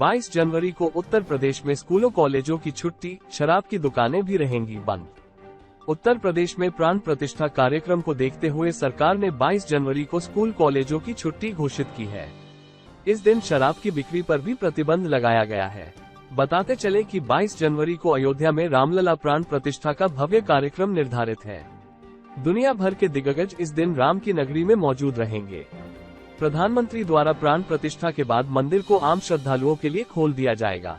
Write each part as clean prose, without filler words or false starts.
22 जनवरी को उत्तर प्रदेश में स्कूलों कॉलेजों की छुट्टी, शराब की दुकानें भी रहेंगी बंद। उत्तर प्रदेश में प्राण प्रतिष्ठा कार्यक्रम को देखते हुए सरकार ने 22 जनवरी को स्कूल कॉलेजों की छुट्टी घोषित की है। इस दिन शराब की बिक्री पर भी प्रतिबंध लगाया गया है। बताते चले कि 22 जनवरी को अयोध्या में रामलला प्राण प्रतिष्ठा का भव्य कार्यक्रम निर्धारित है। दुनिया भर के दिग्गज इस दिन राम की नगरी में मौजूद रहेंगे। प्रधानमंत्री द्वारा प्राण प्रतिष्ठा के बाद मंदिर को आम श्रद्धालुओं के लिए खोल दिया जाएगा।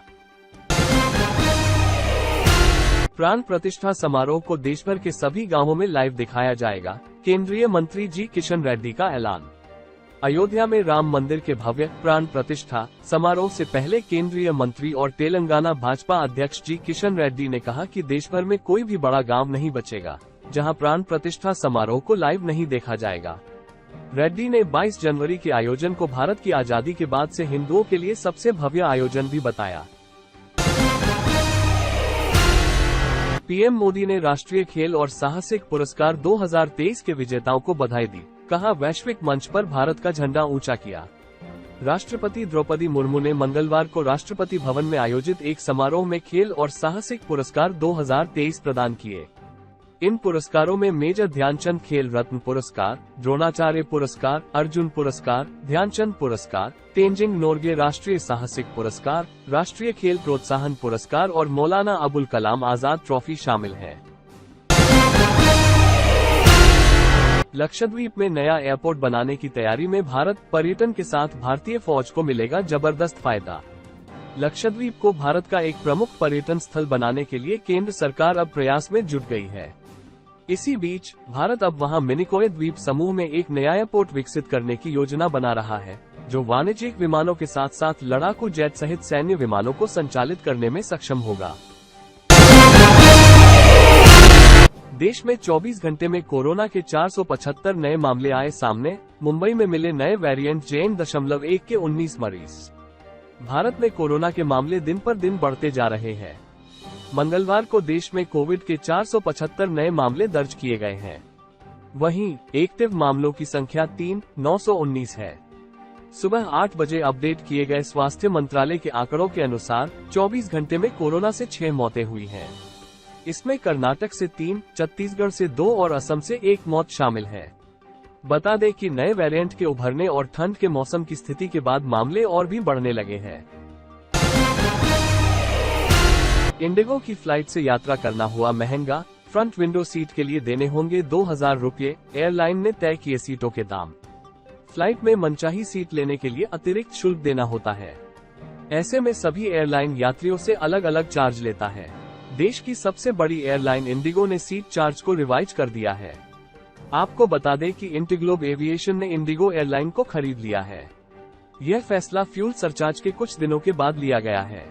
प्राण प्रतिष्ठा समारोह को देश भर के सभी गांवों में लाइव दिखाया जाएगा, केंद्रीय मंत्री जी किशन रेड्डी का ऐलान। अयोध्या में राम मंदिर के भव्य प्राण प्रतिष्ठा समारोह से पहले केंद्रीय मंत्री और तेलंगाना भाजपा अध्यक्ष जी किशन रेड्डी ने कहा कि देश भर में कोई भी बड़ा गांव नहीं बचेगा जहां प्राण प्रतिष्ठा समारोह को लाइव नहीं देखा जाएगा। रेड्डी ने 22 जनवरी के आयोजन को भारत की आजादी के बाद से हिंदुओं के लिए सबसे भव्य आयोजन भी बताया। पीएम मोदी ने राष्ट्रीय खेल और साहसिक पुरस्कार 2023 के विजेताओं को बधाई दी, कहा वैश्विक मंच पर भारत का झंडा ऊंचा किया। राष्ट्रपति द्रौपदी मुर्मू ने मंगलवार को राष्ट्रपति भवन में आयोजित एक समारोह में खेल और साहसिक पुरस्कार 2023 प्रदान किए। इन पुरस्कारों में मेजर ध्यानचंद खेल रत्न पुरस्कार, द्रोणाचार्य पुरस्कार, अर्जुन पुरस्कार, ध्यानचंद पुरस्कार, तेंजिंग नोरगे राष्ट्रीय साहसिक पुरस्कार, राष्ट्रीय खेल प्रोत्साहन पुरस्कार और मौलाना अबुल कलाम आजाद ट्रॉफी शामिल है। लक्षद्वीप में नया एयरपोर्ट बनाने की तैयारी में भारत, पर्यटन के साथ भारतीय फौज को मिलेगा जबरदस्त फायदा। लक्षद्वीप को भारत का एक प्रमुख पर्यटन स्थल बनाने के लिए केंद्र सरकार अब प्रयास में जुट गई है। इसी बीच भारत अब वहां मिनिकोय द्वीप समूह में एक नया एयरपोर्ट विकसित करने की योजना बना रहा है, जो वाणिज्यिक विमानों के साथ साथ लड़ाकू जेट सहित सैन्य विमानों को संचालित करने में सक्षम होगा। देश में 24 घंटे में कोरोना के 475 नए मामले आए सामने। मुंबई में मिले नए वेरिएंट JN.1 के 19 मरीज। भारत में कोरोना के मामले दिन पर दिन बढ़ते जा रहे हैं। मंगलवार को देश में कोविड के 475 नए मामले दर्ज किए गए हैं। वहीं एक्टिव मामलों की संख्या 3,919 है। सुबह 8 बजे अपडेट किए गए स्वास्थ्य मंत्रालय के आंकड़ों के अनुसार 24 घंटे में कोरोना से 6 मौतें हुई हैं। इसमें कर्नाटक से 3, छत्तीसगढ़ से 2 और असम से 1 मौत शामिल है। बता दें कि नए वेरिएंट के उभरने और ठंड के मौसम की स्थिति के बाद मामले और भी बढ़ने लगे हैं। इंडिगो की फ्लाइट से यात्रा करना हुआ महंगा, फ्रंट विंडो सीट के लिए देने होंगे 2000 रुपये, एयरलाइन ने तय किए सीटों के दाम। फ्लाइट में मनचाही सीट लेने के लिए अतिरिक्त शुल्क देना होता है। ऐसे में सभी एयरलाइन यात्रियों से अलग अलग चार्ज लेता है। देश की सबसे बड़ी एयरलाइन इंडिगो ने सीट चार्ज को रिवाइज कर दिया है। आपको बता दें कि इंटीग्लोब एविएशन ने इंडिगो एयरलाइन को खरीद लिया है। यह फैसला फ्यूल सरचार्ज के कुछ दिनों के बाद लिया गया है।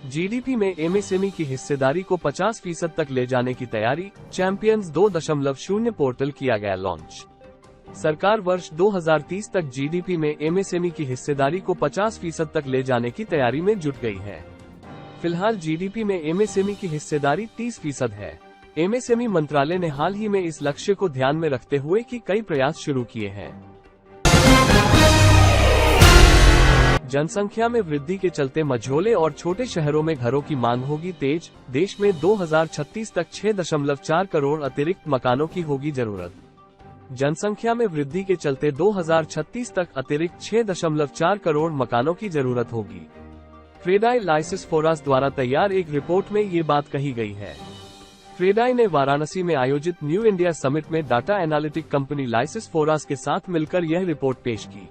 जीडीपी में एमएसएमई की हिस्सेदारी को 50% तक ले जाने की तैयारी। चैंपियंस 2.0 पोर्टल किया गया लॉन्च। सरकार वर्ष 2030 तक जीडीपी में एमएसएमई की हिस्सेदारी को 50% तक ले जाने की तैयारी में जुट गई है। फिलहाल जीडीपी में एमएसएमई की हिस्सेदारी 30% है। एमएसएमई मंत्रालय ने हाल ही में इस लक्ष्य को ध्यान में रखते हुए कई प्रयास शुरू किए हैं। जनसंख्या में वृद्धि के चलते मझोले और छोटे शहरों में घरों की मांग होगी तेज। देश में 2036 तक 6.4 करोड़ अतिरिक्त मकानों की होगी जरूरत। जनसंख्या में वृद्धि के चलते 2036 तक अतिरिक्त 6.4 करोड़ मकानों की जरूरत होगी। क्रेडाई लाइसिस फोरास द्वारा तैयार एक रिपोर्ट में ये बात कही गई है। क्रेडाई ने वाराणसी में आयोजित न्यू इंडिया समिट में data analytic company lysis Foras के साथ मिलकर यह रिपोर्ट पेश की।